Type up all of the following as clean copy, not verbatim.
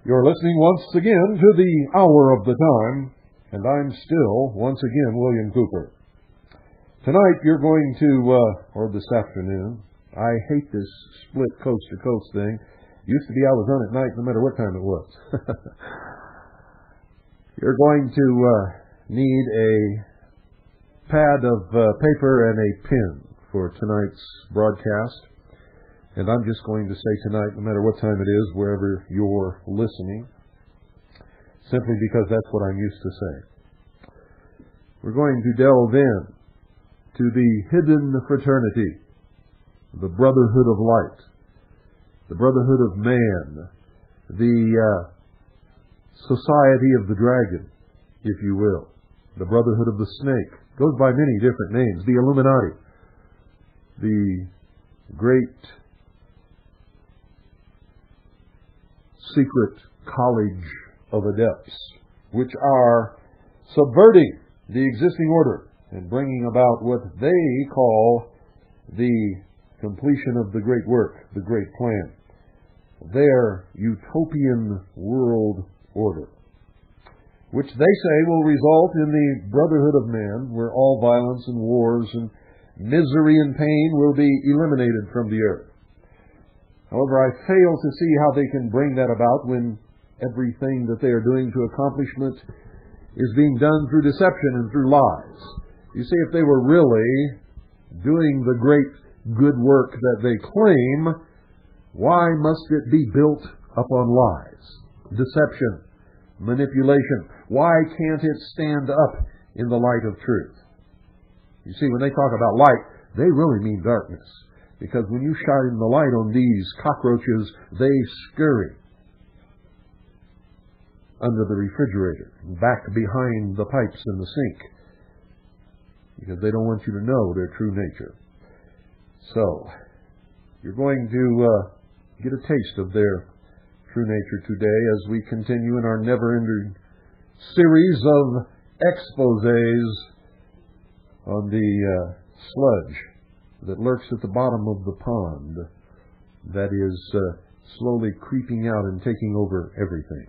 You're listening once again to the Hour of the Time, and I'm still, once again, William Cooper. Tonight you're going to, or this afternoon, I hate this split coast-to-coast thing. Used to be I was on at night no matter what time it was. You're going to need a pad of paper and a pen for tonight's broadcast. And I'm just going to say tonight, no matter what time it is, wherever you're listening, simply because that's what I'm used to saying. We're going to delve in to the hidden fraternity, the brotherhood of light, the brotherhood of man, the society of the dragon, if you will, the brotherhood of the snake. Goes by many different names. The Illuminati, the great secret college of adepts, which are subverting the existing order and bringing about what they call the completion of the great work, the great plan, their utopian world order, which they say will result in the brotherhood of man, where all violence and wars and misery and pain will be eliminated from the earth. However, I fail to see how they can bring that about when everything that they are doing to accomplishment is being done through deception and through lies. You see, if they were really doing the great good work that they claim, why must it be built upon lies, deception, manipulation? Why can't it stand up in the light of truth? You see, when they talk about light, they really mean darkness. Because when you shine the light on these cockroaches, they scurry under the refrigerator, back behind the pipes in the sink, because they don't want you to know their true nature. So, you're going to get a taste of their true nature today as we continue in our never-ending series of exposés on the sludge that lurks at the bottom of the pond, that is slowly creeping out and taking over everything.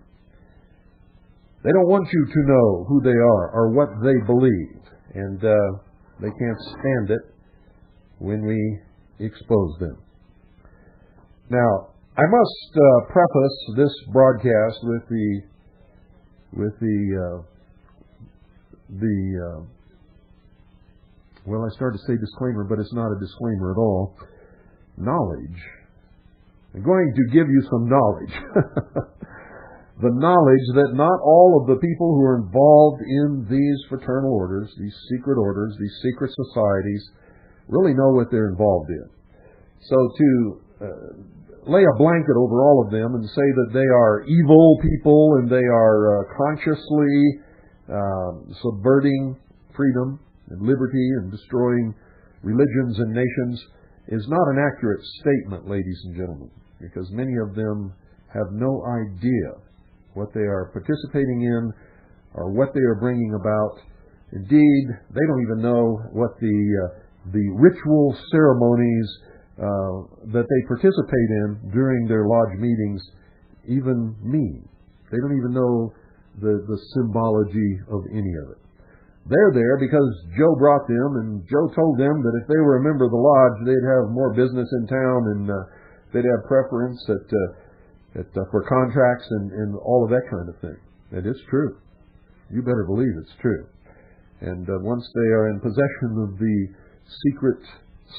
They don't want you to know who they are or what they believe, and they can't stand it when we expose them. Now, I must preface this broadcast with well, I started to say disclaimer, but it's not a disclaimer at all. Knowledge. I'm going to give you some knowledge. The knowledge that not all of the people who are involved in these fraternal orders, these secret orders, these secret societies, really know what they're involved in. So to lay a blanket over all of them and say that they are evil people and they are consciously subverting freedom and liberty and destroying religions and nations is not an accurate statement, ladies and gentlemen, because many of them have no idea what they are participating in or what they are bringing about. Indeed, they don't even know what the ritual ceremonies that they participate in during their lodge meetings even mean. They don't even know the symbology of any of it. They're there because Joe brought them, and Joe told them that if they were a member of the lodge, they'd have more business in town, and they'd have preference for contracts and all of that kind of thing. It is true. You better believe it's true. And once they are in possession of the secret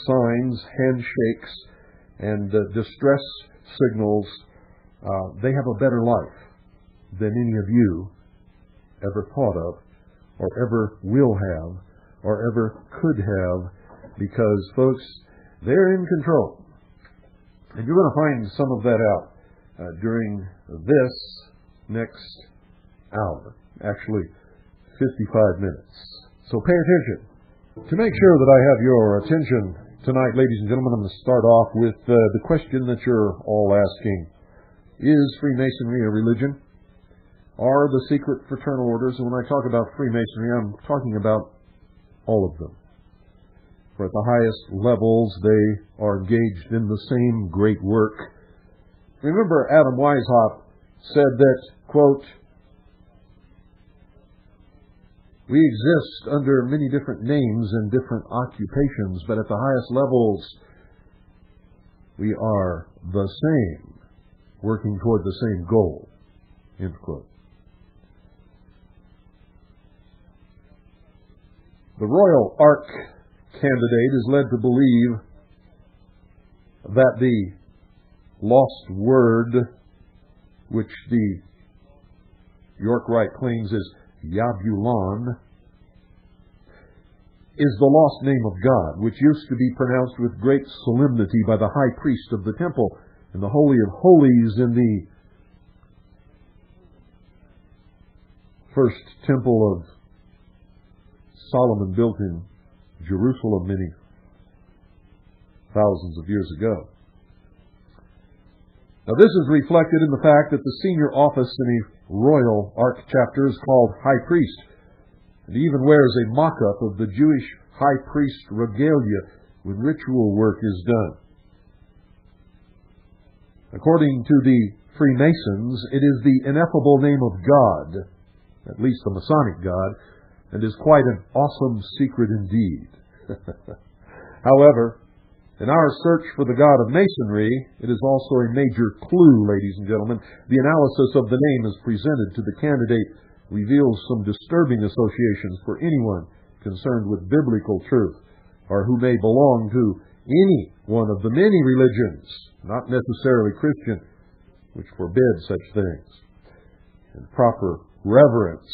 signs, handshakes, and distress signals, they have a better life than any of you ever thought of, or ever will have, or ever could have, because, folks, they're in control. And you're going to find some of that out during this next hour, actually 55 minutes. So pay attention. To make sure that I have your attention tonight, ladies and gentlemen, I'm going to start off with the question that you're all asking. Is Freemasonry a religion? Are the secret fraternal orders, and when I talk about Freemasonry, I'm talking about all of them. For at the highest levels, they are engaged in the same great work. Remember, Adam Weishaupt said that, quote, "We exist under many different names and different occupations, but at the highest levels, we are the same, working toward the same goal." End quote. The Royal Ark candidate is led to believe that the lost word, which the York Rite claims is Yabulon, is the lost name of God, which used to be pronounced with great solemnity by the high priest of the temple in the Holy of Holies in the first temple of Solomon, built in Jerusalem many thousands of years ago. Now, this is reflected in the fact that the senior office in a Royal Ark chapter is called High Priest, and even wears a mock-up of the Jewish high priest regalia when ritual work is done. According to the Freemasons, it is the ineffable name of God, at least the Masonic God, and is quite an awesome secret indeed. However, in our search for the God of Masonry, it is also a major clue, ladies and gentlemen. The analysis of the name as presented to the candidate reveals some disturbing associations for anyone concerned with biblical truth, or who may belong to any one of the many religions, not necessarily Christian, which forbid such things, and proper reverence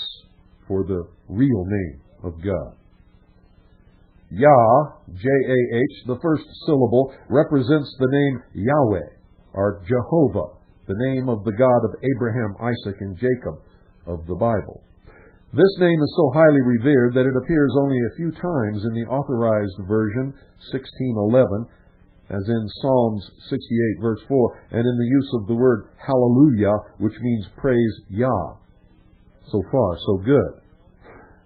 for the real name of God. Yah, J-A-H, the first syllable, represents the name Yahweh, or Jehovah, the name of the God of Abraham, Isaac, and Jacob of the Bible. This name is so highly revered that it appears only a few times in the Authorized Version, 1611, as in Psalms 68, verse 4, and in the use of the word hallelujah, which means praise Yah. So far, so good.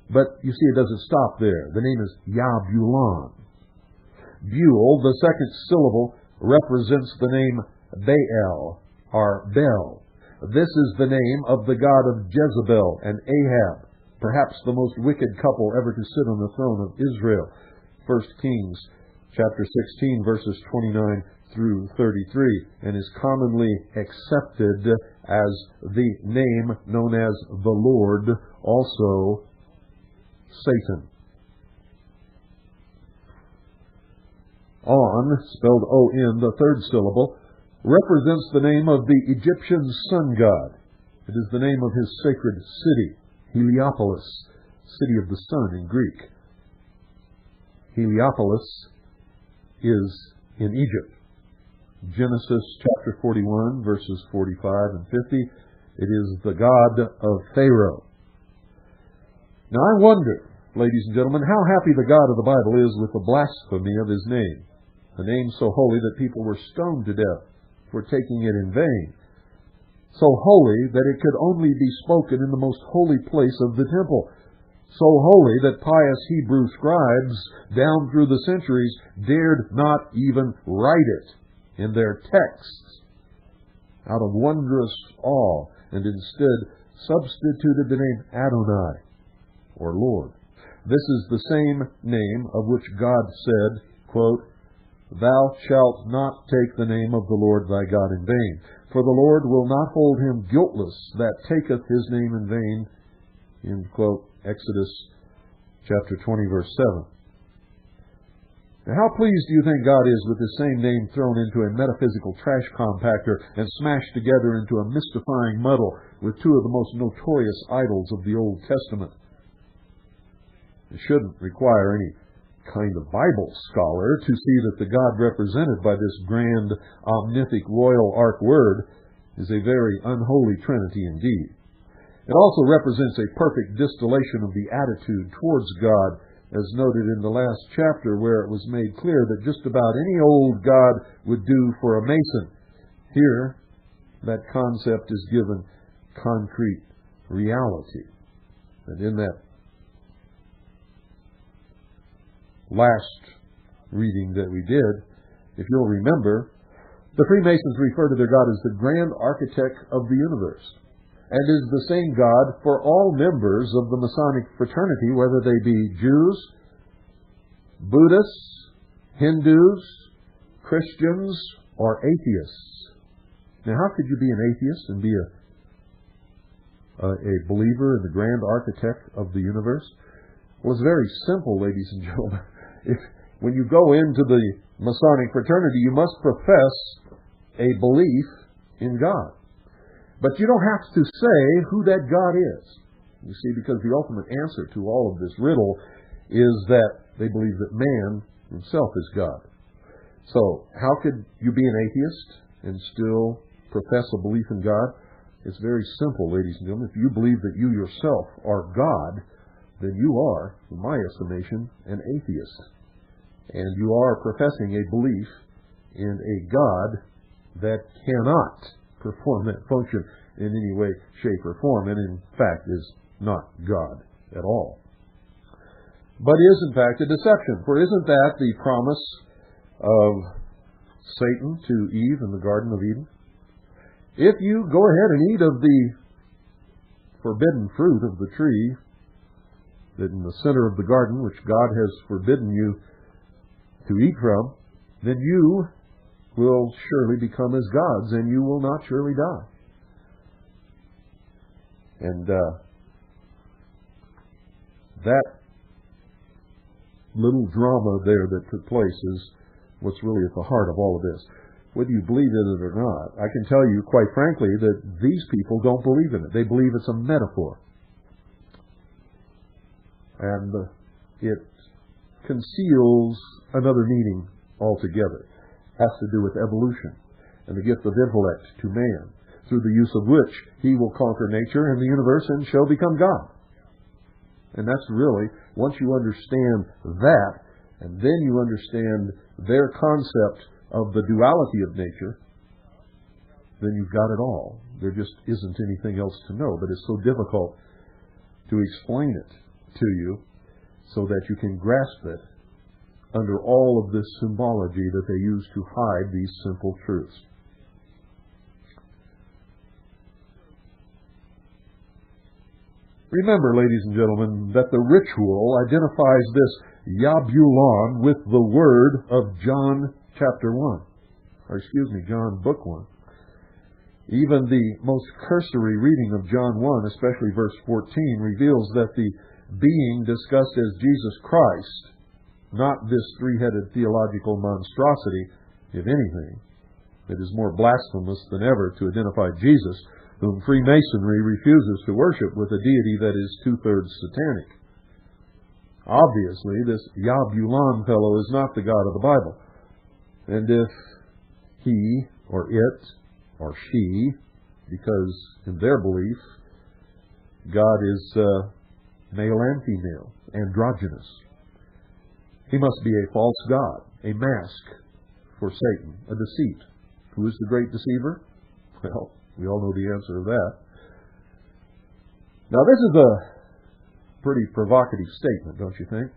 But you see, it doesn't stop there. The name is Yabulon. Buell, the second syllable, represents the name Baal, or Bel. This is the name of the god of Jezebel and Ahab, perhaps the most wicked couple ever to sit on the throne of Israel. 1 Kings chapter 16, verses 29 through 33, and is commonly accepted as the name known as the Lord, also Satan. On, spelled O-N, the third syllable, represents the name of the Egyptian sun god. It is the name of his sacred city, Heliopolis, city of the sun in Greek. Heliopolis is in Egypt. Genesis chapter 41, verses 45 and 50. It is the god of Pharaoh. Now I wonder, ladies and gentlemen, how happy the God of the Bible is with the blasphemy of his name. A name so holy that people were stoned to death for taking it in vain. So holy that it could only be spoken in the most holy place of the temple. So holy that pious Hebrew scribes down through the centuries dared not even write it in their texts out of wondrous awe, and instead substituted the name Adonai, or Lord. This is the same name of which God said, quote, "Thou shalt not take the name of the Lord thy God in vain, for the Lord will not hold him guiltless that taketh his name in vain." End quote. Exodus chapter 20, verse 7. Now, how pleased do you think God is with this same name thrown into a metaphysical trash compactor and smashed together into a mystifying muddle with two of the most notorious idols of the Old Testament? It shouldn't require any kind of Bible scholar to see that the God represented by this grand, omnific, royal ark word is a very unholy trinity indeed. It also represents a perfect distillation of the attitude towards God, as noted in the last chapter, where it was made clear that just about any old god would do for a Mason. Here, that concept is given concrete reality. And in that last reading that we did, if you'll remember, the Freemasons refer to their God as the grand architect of the universe, and is the same God for all members of the Masonic fraternity, whether they be Jews, Buddhists, Hindus, Christians, or atheists. Now, how could you be an atheist and be a believer in the grand architect of the universe? Well, it's very simple, ladies and gentlemen. When you go into the Masonic fraternity, you must profess a belief in God. But you don't have to say who that God is. You see, because the ultimate answer to all of this riddle is that they believe that man himself is God. So, how could you be an atheist and still profess a belief in God? It's very simple, ladies and gentlemen. If you believe that you yourself are God, then you are, in my estimation, an atheist. And you are professing a belief in a God that cannot perform that function in any way, shape, or form, and in fact is not God at all. But is in fact a deception. For isn't that the promise of Satan to Eve in the Garden of Eden? If you go ahead and eat of the forbidden fruit of the tree that in the center of the garden, which God has forbidden you to eat from, then you will surely become as gods, and you will not surely die. And that little drama there that took place is what's really at the heart of all of this. Whether you believe in it or not, I can tell you quite frankly that these people don't believe in it. They believe it's a metaphor. And it conceals another meaning altogether. It has to do with evolution and the gift of intellect to man, through the use of which he will conquer nature and the universe and shall become God. And that's really, once you understand that, and then you understand their concept of the duality of nature, then you've got it all. There just isn't anything else to know, but it's so difficult to explain it to you so that you can grasp it under all of this symbology that they use to hide these simple truths. Remember, ladies and gentlemen, that the ritual identifies this Yabulon with the word of John chapter 1. John book 1. Even the most cursory reading of John 1, especially verse 14, reveals that the being discussed as Jesus Christ, not this three-headed theological monstrosity, if anything, that is more blasphemous than ever to identify Jesus, whom Freemasonry refuses to worship, with a deity that is two-thirds satanic. Obviously, this Yabulon fellow is not the God of the Bible. And if he, or it, or she, because in their belief, God is male and female, androgynous, he must be a false god, a mask for Satan, a deceit. Who is the great deceiver? Well, we all know the answer to that. Now, this is a pretty provocative statement, don't you think?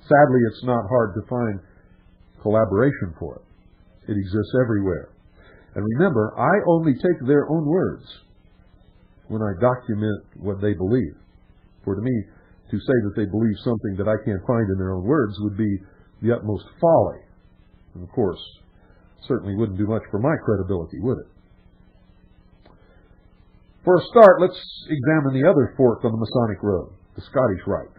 Sadly, it's not hard to find collaboration for it. It exists everywhere. And remember, I only take their own words when I document what they believe. For to me, to say that they believe something that I can't find in their own words would be the utmost folly. And of course, certainly wouldn't do much for my credibility, would it? For a start, let's examine the other fork on the Masonic road, the Scottish Rite.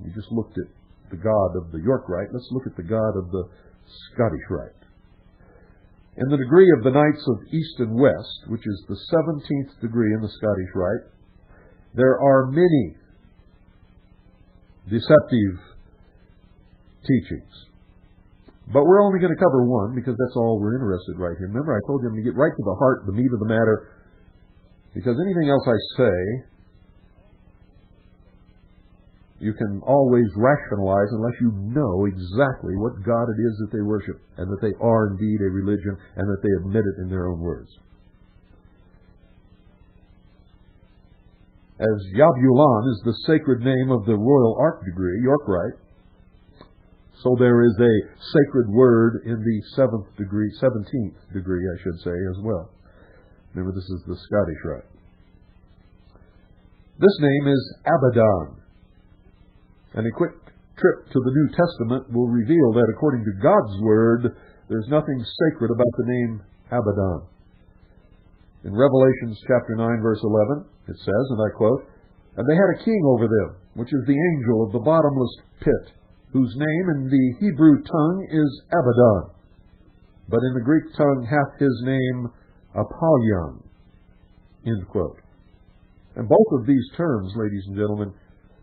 We just looked at the God of the York Rite. Let's look at the God of the Scottish Rite. In the degree of the Knights of East and West, which is the 17th degree in the Scottish Rite, there are many deceptive teachings. But we're only going to cover one because that's all we're interested right here. Remember, I told you I'm going to get right to the heart, the meat of the matter, because anything else I say, you can always rationalize unless you know exactly what God it is that they worship, and that they are indeed a religion, and that they admit it in their own words. As Yabulan is the sacred name of the Royal Ark degree, York Rite, so there is a sacred word in the 17th degree, I should say, as well. Remember, this is the Scottish Rite. This name is Abaddon. And a quick trip to the New Testament will reveal that according to God's Word, there's nothing sacred about the name Abaddon. In Revelation chapter 9, verse 11, it says, and I quote, "And they had a king over them, which is the angel of the bottomless pit, whose name in the Hebrew tongue is Abaddon, but in the Greek tongue hath his name Apollyon." End quote. And both of these terms, ladies and gentlemen,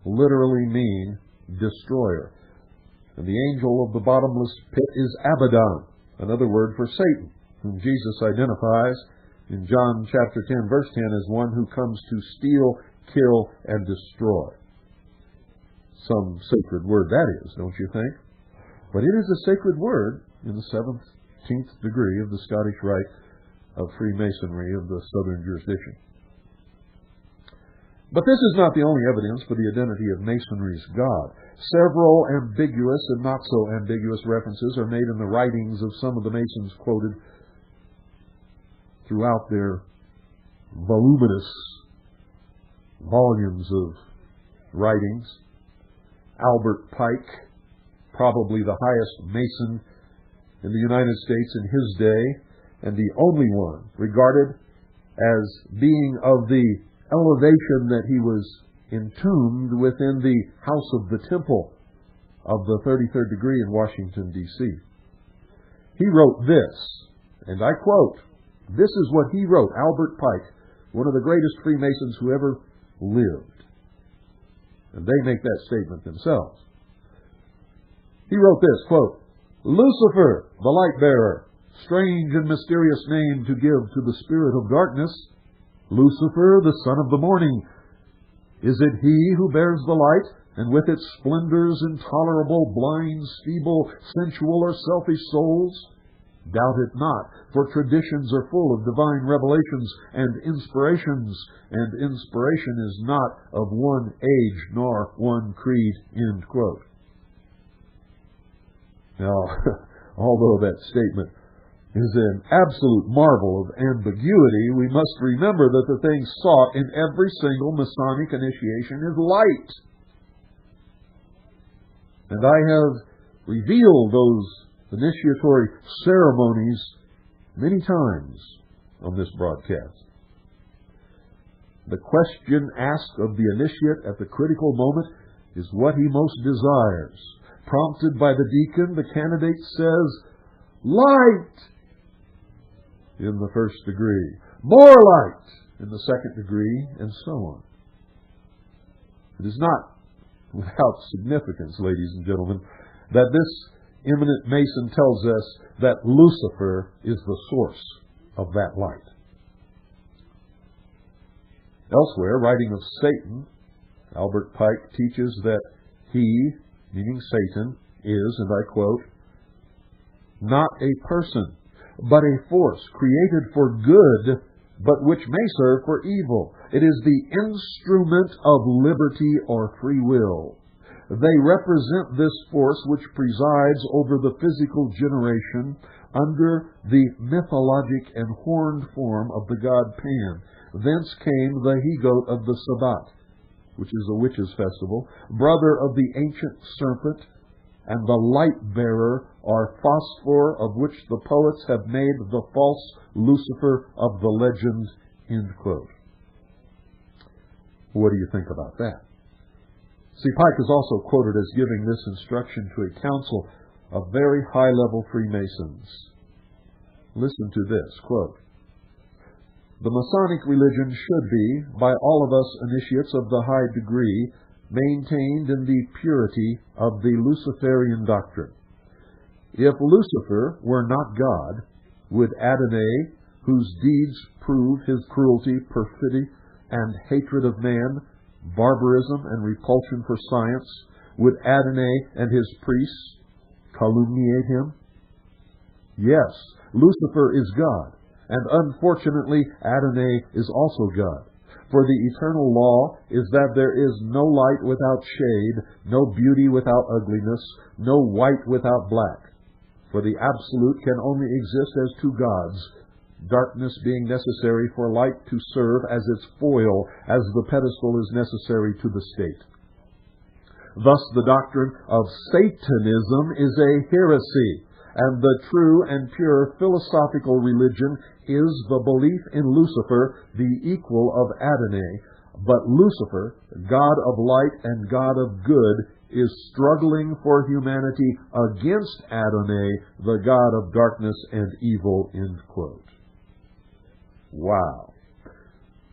literally mean destroyer. And the angel of the bottomless pit is Abaddon, another word for Satan, whom Jesus identifies in John chapter 10, verse 10, as one who comes to steal, kill, and destroy. Some sacred word that is, don't you think? But it is a sacred word in the 17th degree of the Scottish Rite of Freemasonry of the Southern jurisdiction. But this is not the only evidence for the identity of Masonry's God. Several ambiguous and not so ambiguous references are made in the writings of some of the Masons quoted throughout their voluminous volumes of writings. Albert Pike, probably the highest Mason in the United States in his day, and the only one regarded as being of the elevation that he was entombed within the house of the temple of the 33rd degree in Washington, D.C. He wrote this, and I quote, this is what he wrote, Albert Pike, one of the greatest Freemasons who ever lived. And they make that statement themselves. He wrote this, quote, "Lucifer, the light bearer, strange and mysterious name to give to the spirit of darkness. Lucifer, the son of the morning. Is it he who bears the light, and with its splendors intolerable, blinds feeble, sensual, or selfish souls? Doubt it not, for traditions are full of divine revelations and inspirations, and inspiration is not of one age nor one creed." End quote. Now, although that statement is an absolute marvel of ambiguity, we must remember that the thing sought in every single Masonic initiation is light. And I have revealed those initiatory ceremonies many times on this broadcast. The question asked of the initiate at the critical moment is what he most desires. Prompted by the deacon, the candidate says, "Light!" in the first degree, "more light" in the second degree, and so on. It is not without significance, ladies and gentlemen, that this eminent Mason tells us that Lucifer is the source of that light. Elsewhere, writing of Satan, Albert Pike teaches that he, meaning Satan, is, and I quote, "not a person, but a force created for good, but which may serve for evil. It is the instrument of liberty or free will. They represent this force which presides over the physical generation under the mythologic and horned form of the god Pan. Thence came the he-goat of the Sabbat, which is a witches' festival, brother of the ancient serpent, and the light-bearer or phosphor, of which the poets have made the false Lucifer of the legend." End quote. What do you think about that? See, Pike is also quoted as giving this instruction to a council of very high-level Freemasons. Listen to this, quote, "The Masonic religion should be, by all of us initiates of the high degree, maintained in the purity of the Luciferian doctrine. If Lucifer were not God, would Adonai, whose deeds prove his cruelty, perfidy, and hatred of man, barbarism and repulsion for science, would Adonai and his priests calumniate him? Yes, Lucifer is God, and unfortunately Adonai is also God. For the eternal law is that there is no light without shade, no beauty without ugliness, no white without black. For the absolute can only exist as two gods, darkness being necessary for light to serve as its foil, as the pedestal is necessary to the state. Thus the doctrine of Satanism is a heresy, and the true and pure philosophical religion is the belief in Lucifer, the equal of Adonai. But Lucifer, God of light and God of good, is struggling for humanity against Adonai, the God of darkness and evil," end quote. Wow.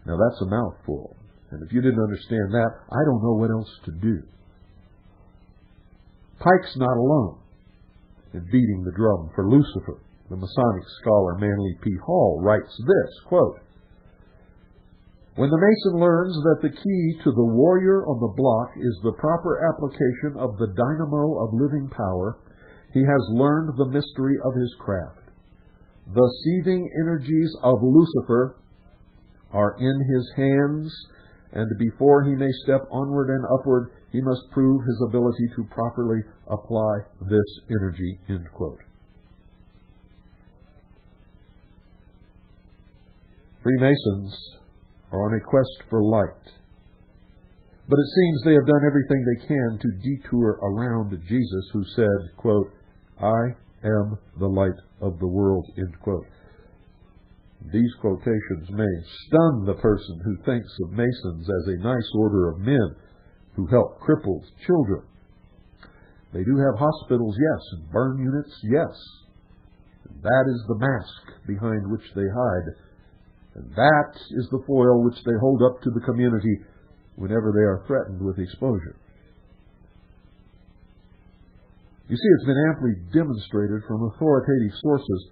Now that's a mouthful. And if you didn't understand that, I don't know what else to do. Pike's not alone in beating the drum for Lucifer. The Masonic scholar Manly P. Hall writes this, quote, "When the Mason learns that the key to the warrior on the block is the proper application of the dynamo of living power, he has learned the mystery of his craft. The seething energies of Lucifer are in his hands, and before he may step onward and upward, he must prove his ability to properly apply this energy," end quote. Freemasons are on a quest for light, but it seems they have done everything they can to detour around Jesus, who said, quote, "I am the light of the world," end quote. These quotations may stun the person who thinks of Masons as a nice order of men who help crippled children. They do have hospitals, yes, and burn units, yes. And that is the mask behind which they hide. And that is the foil which they hold up to the community whenever they are threatened with exposure. You see, it's been amply demonstrated from authoritative sources,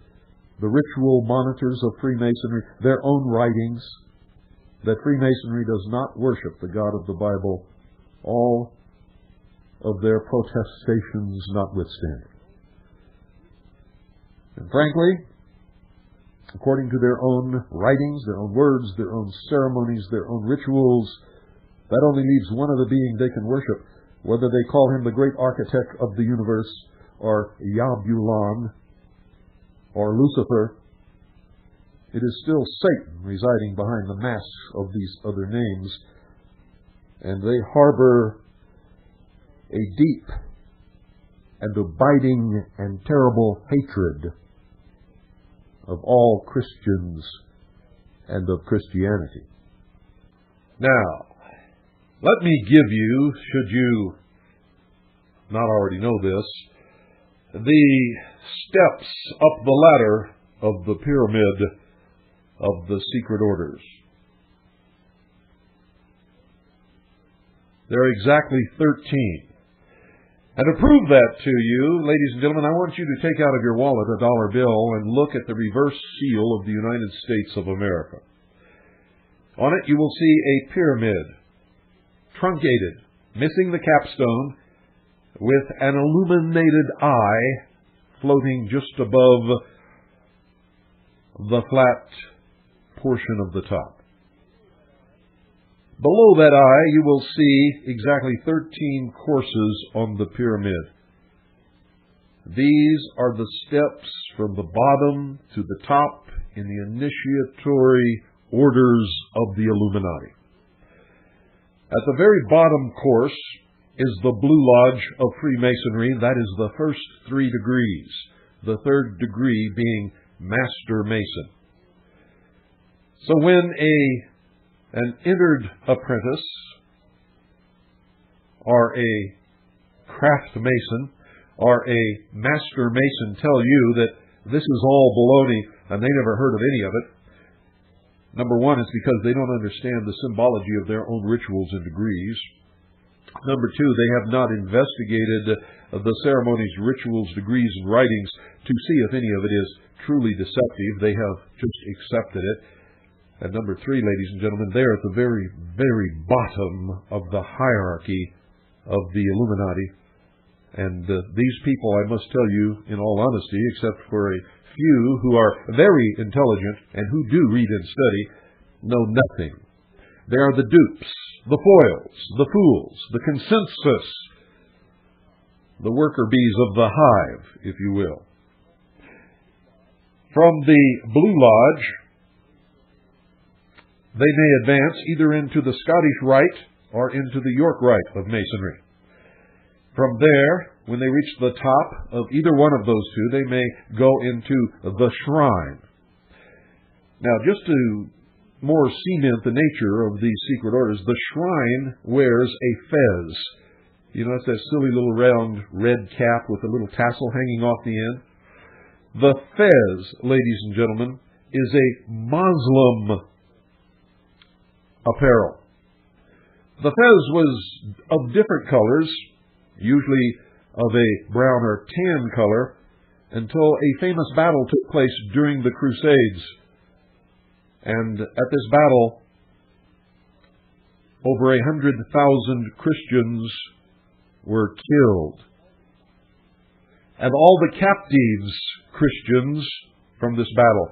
the ritual monitors of Freemasonry, their own writings, that Freemasonry does not worship the God of the Bible, all of their protestations notwithstanding. And frankly, according to their own writings, their own words, their own ceremonies, their own rituals, that only leaves one other being they can worship, whether they call him the great architect of the universe, or Yabulan, or Lucifer. It is still Satan residing behind the masks of these other names, and they harbor a deep and abiding and terrible hatred of all Christians and of Christianity. Now, let me give you, should you not already know this, the steps up the ladder of the pyramid of the secret orders. There are exactly 13. And to prove that to you, ladies and gentlemen, I want you to take out of your wallet a dollar bill and look at the reverse seal of the United States of America. On it you will see a pyramid, truncated, missing the capstone, with an illuminated eye floating just above the flat portion of the top. Below that eye, you will see exactly 13 courses on the pyramid. These are the steps from the bottom to the top in the initiatory orders of the Illuminati. At the very bottom course is the Blue Lodge of Freemasonry. That is the first 3 degrees, the third degree being Master Mason. So when an entered apprentice or a craft mason or a master mason tell you that this is all baloney and they never heard of any of it, number one, it's because they don't understand the symbology of their own rituals and degrees. Number two, they have not investigated the ceremonies, rituals, degrees, and writings to see if any of it is truly deceptive. They have just accepted it. And number three, ladies and gentlemen, they're at the very, very bottom of the hierarchy of the Illuminati. And these people, I must tell you, in all honesty, except for a few who are very intelligent and who do read and study, know nothing. They are the dupes, the foils, the fools, the consensus, the worker bees of the hive, if you will. From the Blue Lodge, they may advance either into the Scottish Rite or into the York Rite of Masonry. From there, when they reach the top of either one of those two, they may go into the Shrine. Now, just to more cement the nature of these secret orders, the Shrine wears a fez. You know, it's that silly little round red cap with a little tassel hanging off the end. The fez, ladies and gentlemen, is a Muslim apparel. The fez was of different colors, usually of a brown or tan color, until a famous battle took place during the Crusades. And at this battle, over 100,000 Christians were killed. And all the captives Christians from this battle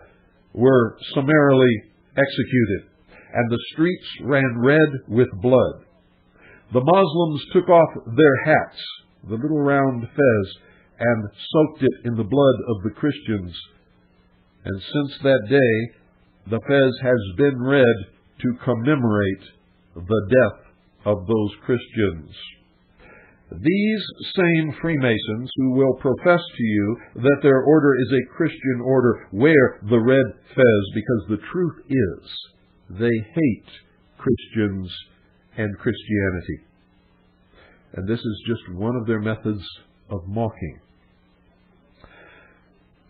were summarily executed. And the streets ran red with blood. The Muslims took off their hats, the little round fez, and soaked it in the blood of the Christians. And since that day, the fez has been red to commemorate the death of those Christians. These same Freemasons who will profess to you that their order is a Christian order wear the red fez because the truth is they hate Christians and Christianity. And this is just one of their methods of mocking.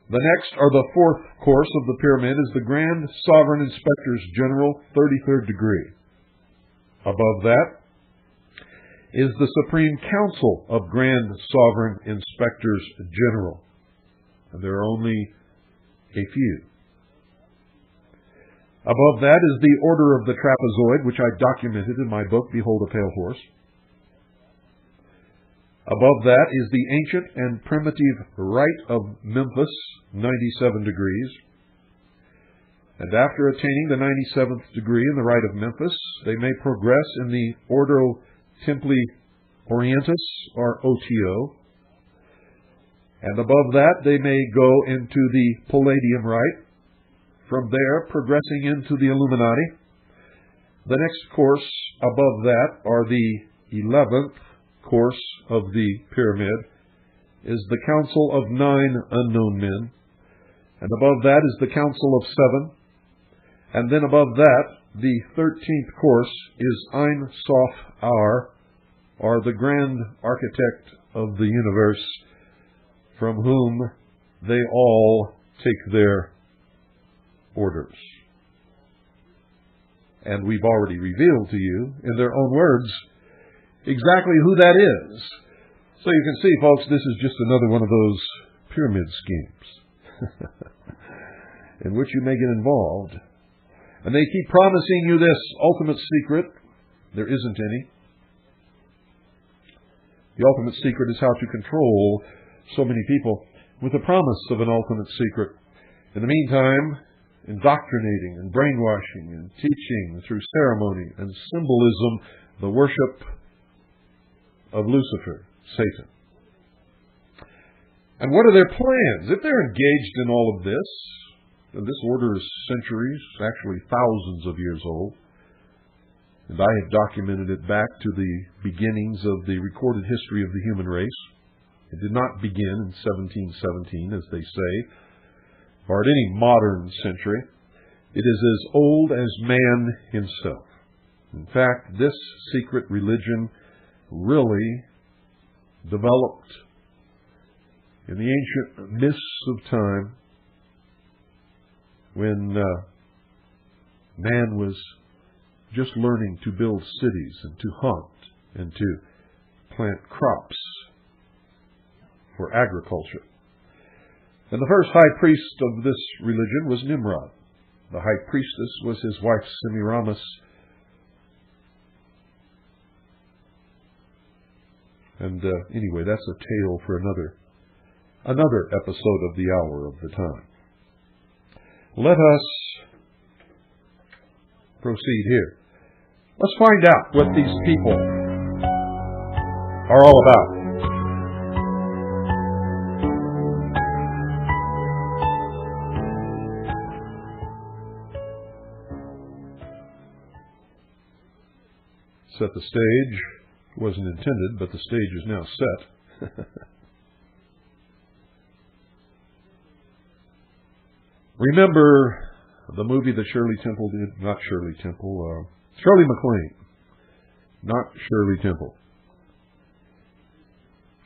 The next, or the fourth course of the pyramid, is the Grand Sovereign Inspectors General, 33rd degree. Above that is the Supreme Council of Grand Sovereign Inspectors General. And there are only a few. Above that is the Order of the Trapezoid, which I documented in my book, Behold a Pale Horse. Above that is the Ancient and Primitive Rite of Memphis, 97 degrees. And after attaining the 97th degree in the Rite of Memphis, they may progress in the Ordo Templi Orientis, or OTO. And above that, they may go into the Palladium Rite. From there, progressing into the Illuminati. The next course above that, or the 11th course of the pyramid, is the Council of 9 Unknown Men. And above that is the Council of 7. And then above that, the 13th course is Ein Sof Ar, or the Grand Architect of the Universe, from whom they all take their orders. And we've already revealed to you, in their own words, exactly who that is. So you can see, folks, this is just another one of those pyramid schemes in which you may get involved. And they keep promising you this ultimate secret. There isn't any. The ultimate secret is how to control so many people with the promise of an ultimate secret. In the meantime, indoctrinating and brainwashing and teaching through ceremony and symbolism the worship of Lucifer, Satan. And what are their plans? If they're engaged in all of this, and this order is centuries, actually thousands of years old, and I have documented it back to the beginnings of the recorded history of the human race. It did not begin in 1717, as they say, or at any modern century. It is as old as man himself. In fact, this secret religion really developed in the ancient mists of time when man was just learning to build cities and to hunt and to plant crops for agriculture. And the first high priest of this religion was Nimrod. The high priestess was his wife Semiramis. And anyway, that's a tale for another episode of the Hour of the Time. Let us proceed here. Let's find out what these people are all about. Set the stage. Wasn't intended, but the stage is now set. Remember the movie that Shirley Temple did? Not Shirley Temple. Shirley MacLaine. Not Shirley Temple.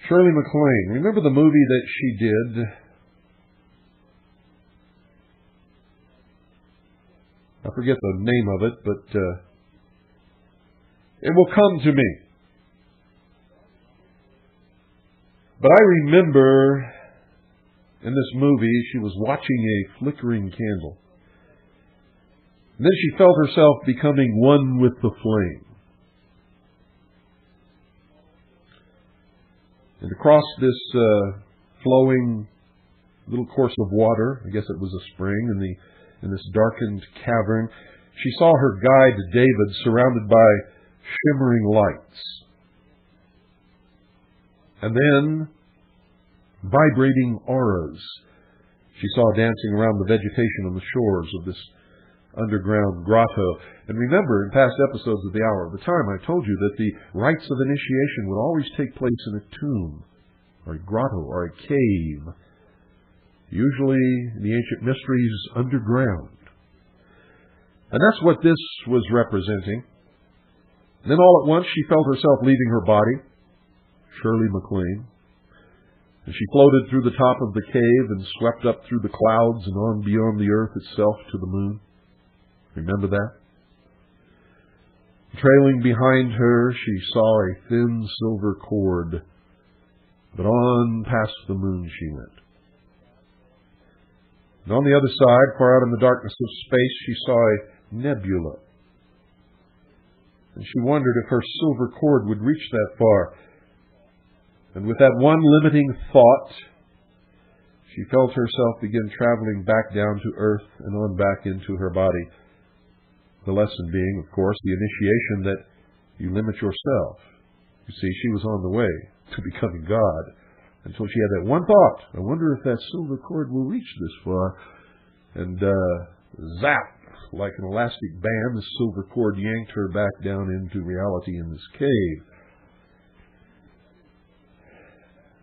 Shirley MacLaine. Remember the movie that she did? I forget the name of it, but it will come to me. But I remember in this movie, she was watching a flickering candle. And then she felt herself becoming one with the flame. And across this flowing little course of water, I guess it was a spring, in this darkened cavern, she saw her guide David surrounded by shimmering lights. And then vibrating auras she saw dancing around the vegetation on the shores of this underground grotto. And remember, in past episodes of the Hour of the Time, I told you that the rites of initiation would always take place in a tomb, or a grotto, or a cave, usually in the ancient mysteries underground. And that's what this was representing. And then all at once she felt herself leaving her body, Shirley MacLaine, and she floated through the top of the cave and swept up through the clouds and on beyond the earth itself to the moon. Remember that? Trailing behind her, she saw a thin silver cord, but on past the moon she went. And on the other side, far out in the darkness of space, she saw a nebula. And she wondered if her silver cord would reach that far. And with that one limiting thought, she felt herself begin traveling back down to earth and on back into her body. The lesson being, of course, the initiation that you limit yourself. You see, she was on the way to becoming God until she had that one thought. I wonder if that silver cord will reach this far. And zap, like an elastic band, the silver cord yanked her back down into reality in this cave.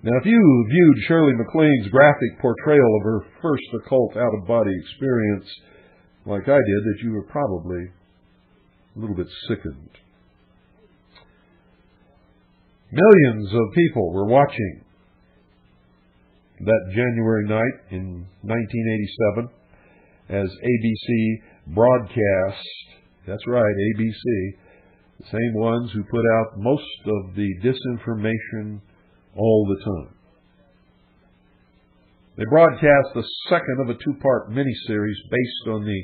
Now, if you viewed Shirley MacLaine's graphic portrayal of her first occult out-of-body experience like I did, that you were probably a little bit sickened. Millions of people were watching that January night in 1987 as ABC broadcast, that's right, ABC, the same ones who put out most of the disinformation all the time. They broadcast the second of a two-part miniseries based on the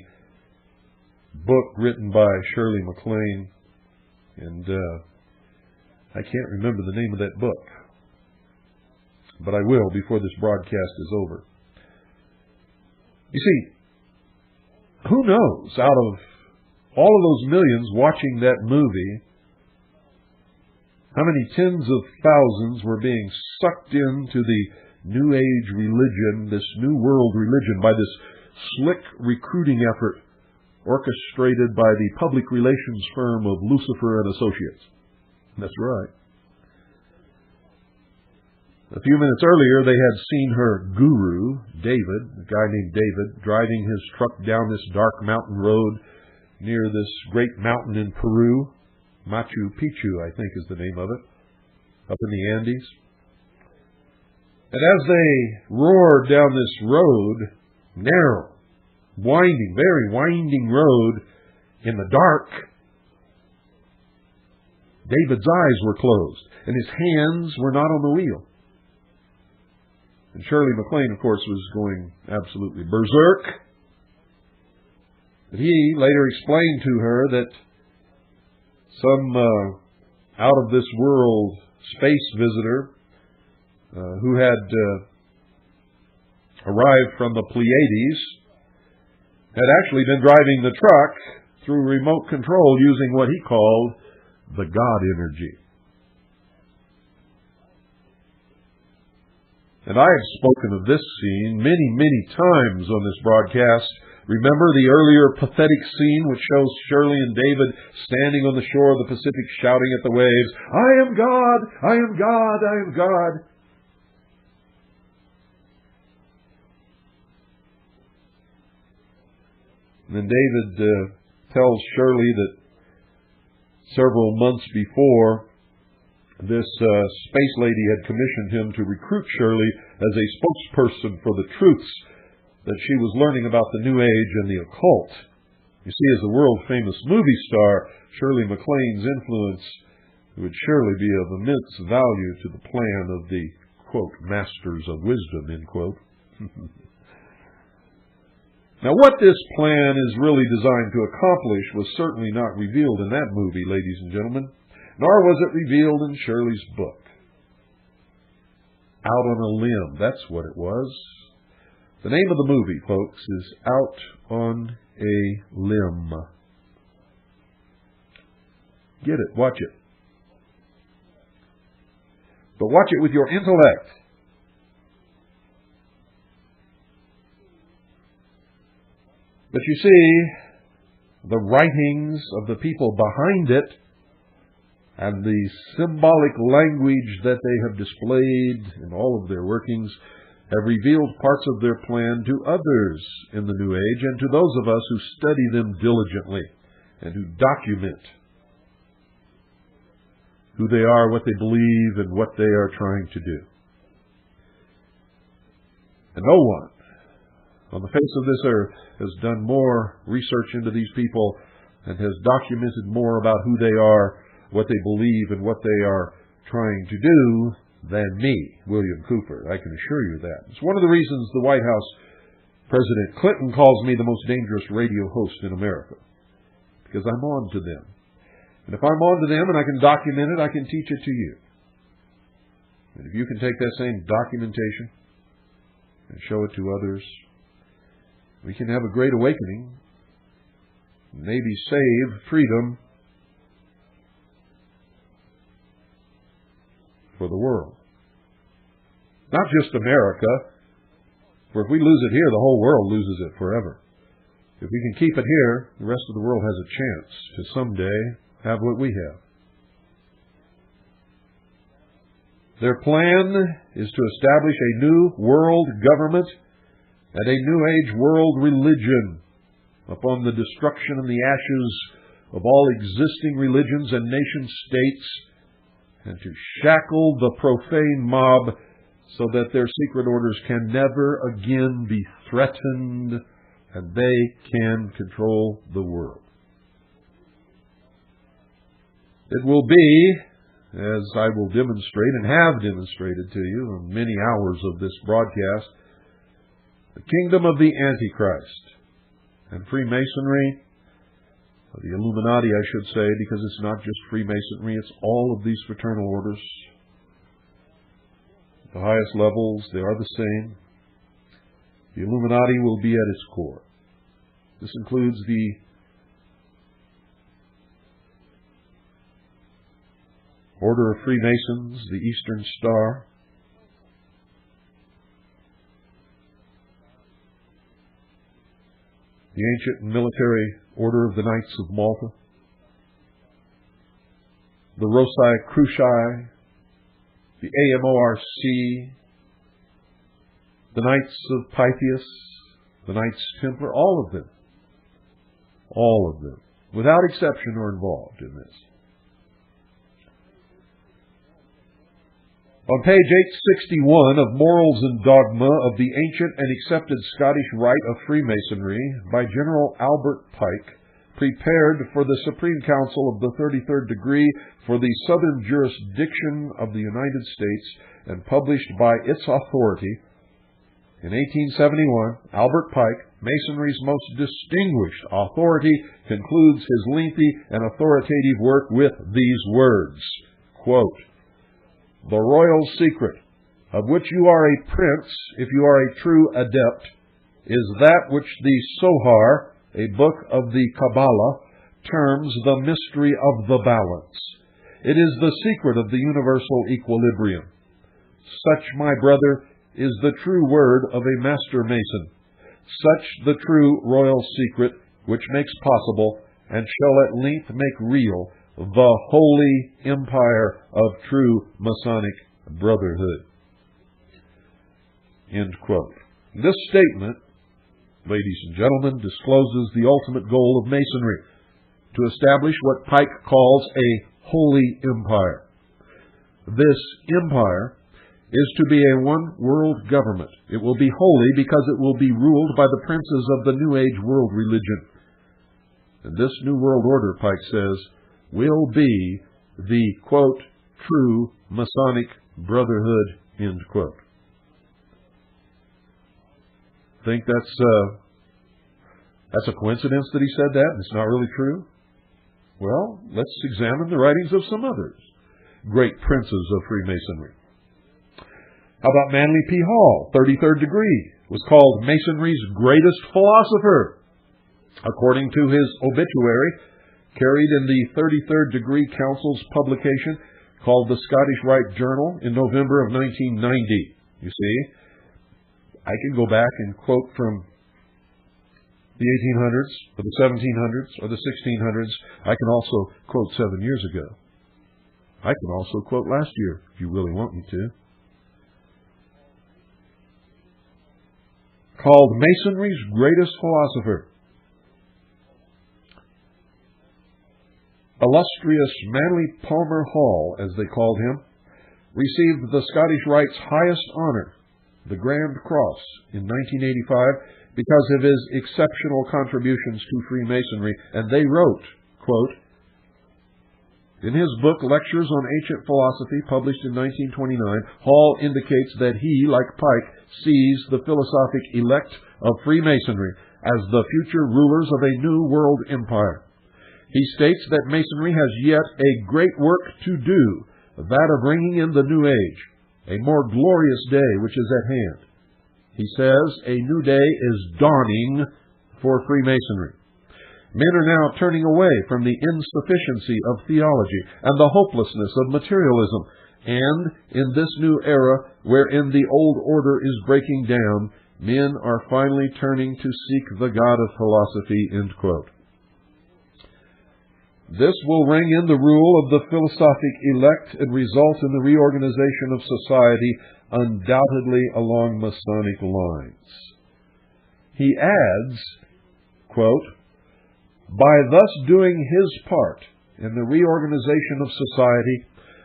book written by Shirley MacLaine. And I can't remember the name of that book, but I will before this broadcast is over. You see, who knows, out of all of those millions watching that movie, how many tens of thousands were being sucked into the New Age religion, this New World religion, by this slick recruiting effort orchestrated by the public relations firm of Lucifer and Associates. That's right. A few minutes earlier, they had seen her guru, David, a guy named David, driving his truck down this dark mountain road near this great mountain in Peru. Machu Picchu, I think, is the name of it. up in the Andes. And as they roared down this road, narrow, winding, very winding road in the dark, David's eyes were closed, and his hands were not on the wheel. And Shirley MacLaine, of course, was going absolutely berserk. But he later explained to her that some out-of-this-world space visitor who had arrived from the Pleiades had actually been driving the truck through remote control using what he called the God energy. And I have spoken of this scene many, many times on this broadcast. Remember the earlier pathetic scene which shows Shirley and David standing on the shore of the Pacific shouting at the waves, "I am God! I am God! I am God!" And then David tells Shirley that several months before, this space lady had commissioned him to recruit Shirley as a spokesperson for the truths that she was learning about the New Age and the occult. You see, as a world-famous movie star, Shirley MacLaine's influence would surely be of immense value to the plan of the, quote, masters of wisdom, end quote. Now, what this plan is really designed to accomplish was certainly not revealed in that movie, ladies and gentlemen, nor was it revealed in Shirley's book. Out on a Limb, that's what it was. The name of the movie, folks, is Out on a Limb. Get it, watch it. But watch it with your intellect. But you see, the writings of the people behind it and the symbolic language that they have displayed in all of their workings have revealed parts of their plan to others in the New Age and to those of us who study them diligently and who document who they are, what they believe, and what they are trying to do. And no one on the face of this earth has done more research into these people and has documented more about who they are, what they believe, and what they are trying to do than me, William Cooper. I can assure you that. It's one of the reasons the White House President Clinton calls me the most dangerous radio host in America, because I'm on to them. And if I'm on to them and I can document it, I can teach it to you. And if you can take that same documentation and show it to others, we can have a great awakening, maybe save freedom for the world. Not just America, for if we lose it here, the whole world loses it forever. If we can keep it here, the rest of the world has a chance to someday have what we have. Their plan is to establish a new world government and a New Age world religion upon the destruction and the ashes of all existing religions and nation-states, and to shackle the profane mob so that their secret orders can never again be threatened and they can control the world. It will be, as I will demonstrate and have demonstrated to you in many hours of this broadcast, the kingdom of the Antichrist. And Freemasonry, the Illuminati, I should say, because it's not just Freemasonry, it's all of these fraternal orders. The highest levels, they are the same. The Illuminati will be at its core. This includes the Order of Freemasons, the Eastern Star, the ancient and military Order of the Knights of Malta, the Rosicrucians, the AMORC, the Knights of Pythias, the Knights Templar, all of them, without exception, are involved in this. On page 861 of Morals and Dogma of the Ancient and Accepted Scottish Rite of Freemasonry by General Albert Pike, prepared for the Supreme Council of the 33rd Degree for the Southern Jurisdiction of the United States and published by its authority, in 1871, Albert Pike, Masonry's most distinguished authority, concludes his lengthy and authoritative work with these words, quote, "The royal secret, of which you are a prince if you are a true adept, is that which the Sohar, a book of the Kabbalah, terms the mystery of the balance. It is the secret of the universal equilibrium. Such, my brother, is the true word of a master mason, such the true royal secret which makes possible and shall at length make real the holy empire of true Masonic brotherhood." End quote. This statement, ladies and gentlemen, discloses the ultimate goal of Masonry, to establish what Pike calls a holy empire. This empire is to be a one-world government. It will be holy because it will be ruled by the princes of the New Age world religion. And this New World Order, Pike says, will be the, quote, true Masonic brotherhood, end quote. Think that's a coincidence that he said that and it's not really true? Well, let's examine the writings of some others, great princes of Freemasonry. How about Manly P. Hall, 33rd Degree, was called Masonry's greatest philosopher, according to his obituary, carried in the 33rd Degree Council's publication called the Scottish Rite Journal in November of 1990. You see, I can go back and quote from the 1800s, or the 1700s, or the 1600s. I can also quote 7 years ago. I can also quote last year, if you really want me to. Called Masonry's greatest philosopher. Illustrious Manly Palmer Hall, as they called him, received the Scottish Rite's highest honor, the Grand Cross, in 1985 because of his exceptional contributions to Freemasonry. And they wrote, quote, in his book, Lectures on Ancient Philosophy, published in 1929, Hall indicates that he, like Pike, sees the philosophic elect of Freemasonry as the future rulers of a new world empire. He states that Masonry has yet a great work to do, that of bringing in the new age, a more glorious day which is at hand. He says a new day is dawning for Freemasonry. Men are now turning away from the insufficiency of theology and the hopelessness of materialism, and in this new era, wherein the old order is breaking down, men are finally turning to seek the God of philosophy, end quote. This will ring in the rule of the philosophic elect and result in the reorganization of society, undoubtedly along Masonic lines. He adds, quote, by thus doing his part in the reorganization of society,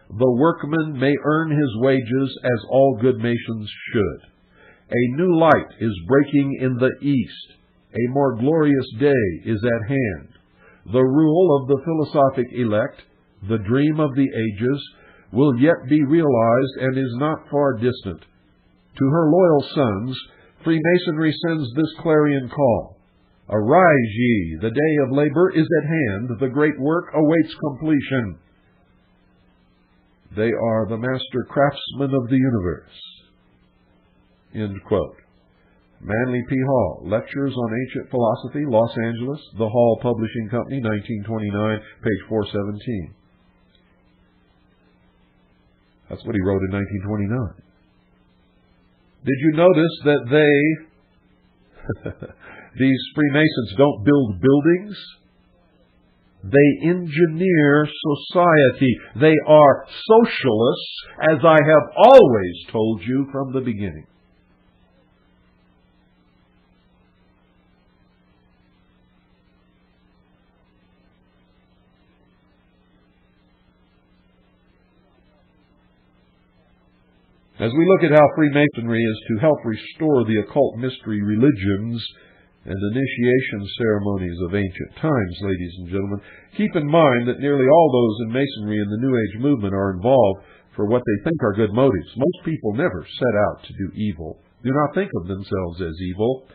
the workman may earn his wages as all good Masons should. A new light is breaking in the east. A more glorious day is at hand. The rule of the philosophic elect, the dream of the ages, will yet be realized and is not far distant. To her loyal sons, Freemasonry sends this clarion call. Arise ye, the day of labor is at hand, the great work awaits completion. They are the master craftsmen of the universe. End quote. Manly P. Hall, Lectures on Ancient Philosophy, Los Angeles, The Hall Publishing Company, 1929, page 417. That's what he wrote in 1929. Did you notice that these Freemasons don't build buildings? They engineer society. They are socialists, as I have always told you from the beginning. As we look at how Freemasonry is to help restore the occult mystery religions and initiation ceremonies of ancient times, ladies and gentlemen, keep in mind that nearly all those in Masonry and the New Age movement are involved for what they think are good motives. Most people never set out to do evil, do not think of themselves as evil,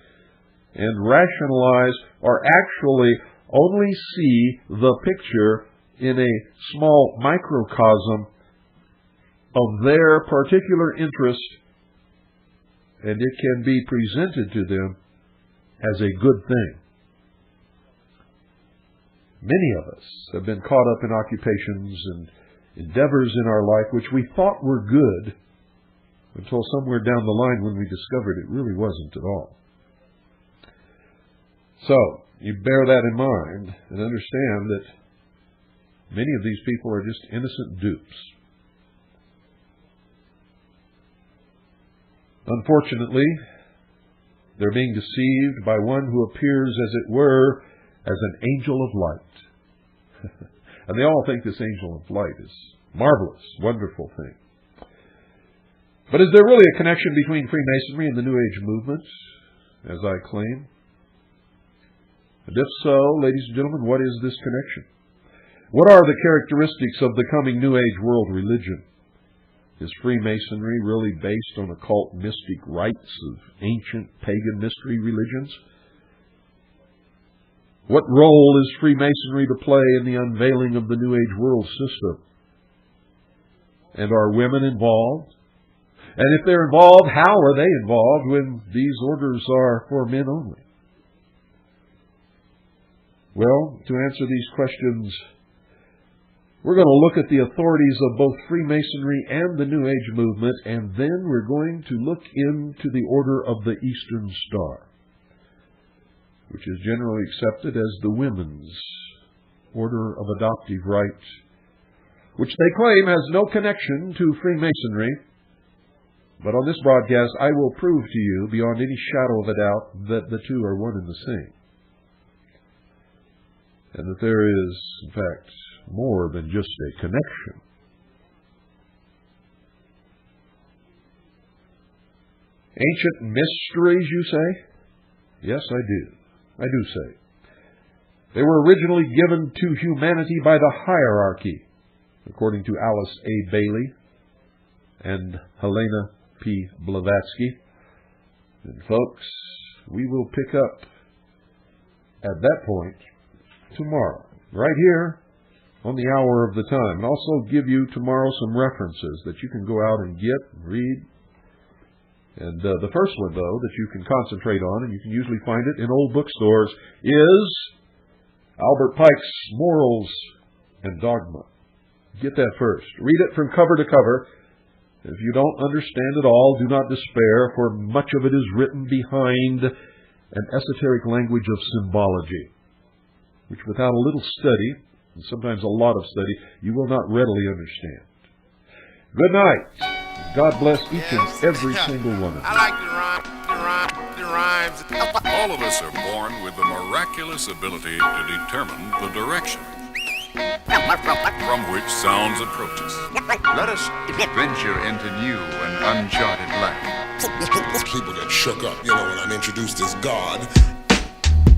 and rationalize or actually only see the picture in a small microcosm of their particular interest, and it can be presented to them as a good thing. Many of us have been caught up in occupations and endeavors in our life which we thought were good until somewhere down the line when we discovered it really wasn't at all. So, you bear that in mind and understand that many of these people are just innocent dupes. Unfortunately, they're being deceived by one who appears, as it were, as an angel of light. And they all think this angel of light is marvelous, wonderful thing. But is there really a connection between Freemasonry and the New Age movement, as I claim? And if so, ladies and gentlemen, what is this connection? What are the characteristics of the coming New Age world religion? Is Freemasonry really based on occult mystic rites of ancient pagan mystery religions? What role is Freemasonry to play in the unveiling of the New Age world system? And are women involved? And if they're involved, how are they involved when these orders are for men only? Well, to answer these questions, we're going to look at the authorities of both Freemasonry and the New Age movement, and then we're going to look into the Order of the Eastern Star, which is generally accepted as the women's order of adoptive right, which they claim has no connection to Freemasonry. But on this broadcast, I will prove to you, beyond any shadow of a doubt, that the two are one and the same, and that there is, in fact, more than just a connection. Ancient mysteries, you say? Yes, I do. I do say. They were originally given to humanity by the hierarchy, according to Alice A. Bailey and Helena P. Blavatsky. And folks, we will pick up at that point tomorrow, right here on the hour of the time, and also give you tomorrow some references that you can go out and get and read. And the first one, though, that you can concentrate on, and you can usually find it in old bookstores, is Albert Pike's Morals and Dogma. Get that first. Read it from cover to cover. If you don't understand it all, do not despair, for much of it is written behind an esoteric language of symbology, which without a little study, and sometimes a lot of study, you will not readily understand. Good night. God bless each and every single one of you. I like the rhymes. All of us are born with the miraculous ability to determine the direction from which sounds approach us. Let us venture into new and uncharted land. People get shook up, when I'm introduced as God.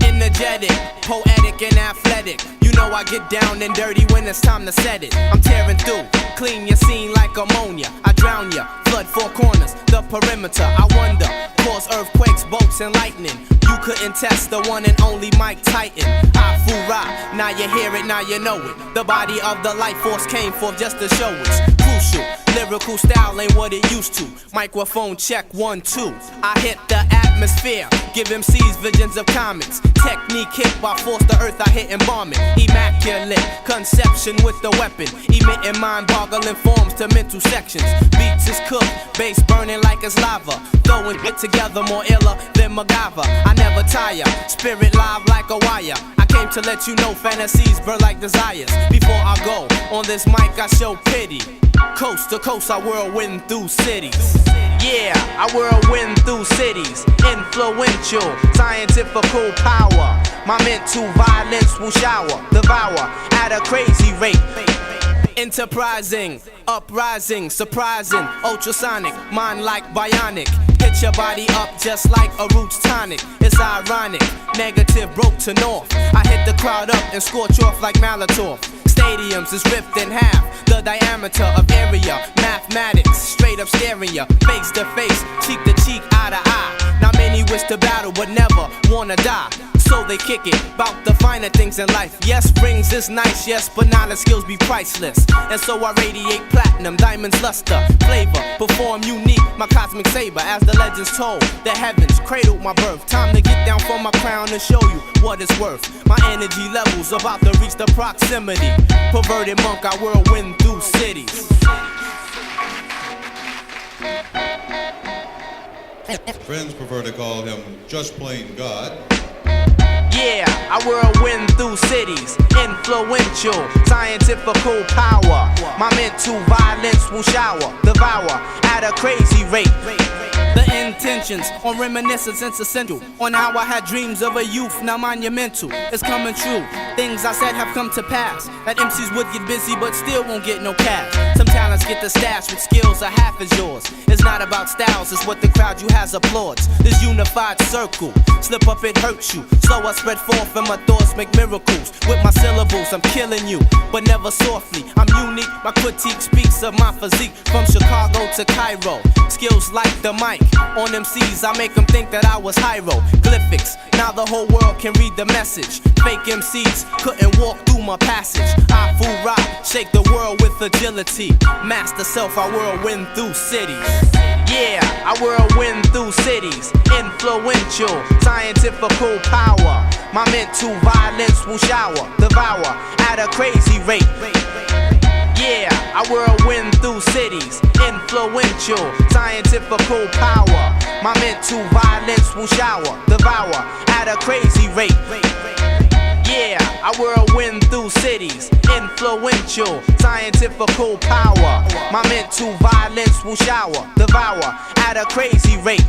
Energetic, poetic and athletic. You know I get down and dirty when it's time to set it. I'm tearing through, clean your scene like ammonia. I drown ya, flood four corners, the perimeter. I wonder, cause earthquakes, bolts and lightning. You couldn't test the one and only Mike Titan. Afu-Ra, now you hear it, now you know it. The body of the life force came forth just to show it's crucial. Lyrical style ain't what it used to. Microphone check 1, 2. I hit the atmosphere, give MCs visions of comics. Technique hit by force the earth, I hit and bomb it. Immaculate conception with the weapon, emitting mind-boggling forms to mental sections. Beats is cooked, bass burning like it's lava. Throwing it together more iller than MacGyver. I never tire, spirit live like a wire. I came to let you know fantasies burn like desires. Before I go on this mic, I show pity. Coast to coast, I whirlwind through cities. Yeah, I whirlwind through cities. Influential, scientifical power. My mental violence will shower, devour at a crazy rate. Enterprising, uprising, surprising, ultrasonic, mind like bionic. Get your body up just like a roots tonic. It's ironic, negative broke to north. I hit the crowd up and scorch off like Molotov. Stadiums is ripped in half, the diameter of area. Mathematics, straight up staring ya, face to face, cheek to cheek, eye to eye. Now many wish to battle but never wanna die. So they kick it, bout the finer things in life. Yes, rings is nice, yes, but knowledge skills be priceless. And so I radiate platinum, diamonds, luster, flavor, perform unique, my cosmic saber. As the legends told, the heavens cradled my birth. Time to get down from my crown and show you what it's worth. My energy levels about to reach the proximity. Perverted monk, I whirlwind through cities. Friends prefer to call him just plain God. Yeah, I whirlwind through cities. Influential, scientifical power. My mental violence will shower, devour at a crazy rate. The intentions on reminiscence is essential. On how I had dreams of a youth, now monumental. It's coming true. Things I said have come to pass. That MCs would get busy but still won't get no cash. Some talents get the stash with skills are half as yours. It's not about styles, it's what the crowd you has applauds. This unified circle, slip up it hurts you. So I spread forth and my thoughts make miracles. With my syllables I'm killing you, but never softly. I'm unique, my critique speaks of my physique. From Chicago to Cairo, skills like the mic. On MCs I make them think that I was hieroglyphics. Now the whole world can read the message. Fake MCs couldn't walk through my passage. I fool rock, shake the world with agility. Master self, I whirlwind through cities. Yeah, I whirlwind through cities. Influential, scientifical power. My mental violence will shower, devour at a crazy rate. Yeah, I whirlwind through cities. Influential, scientifical power. My mental violence will shower, devour at a crazy rate. Yeah, I whirlwind through cities. Influential, scientifical power. My mental violence will shower, devour at a crazy rate.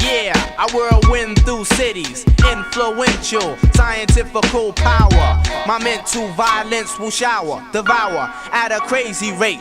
Yeah, I whirlwind through cities. Influential, scientifical power. My mental violence will shower, devour at a crazy rate.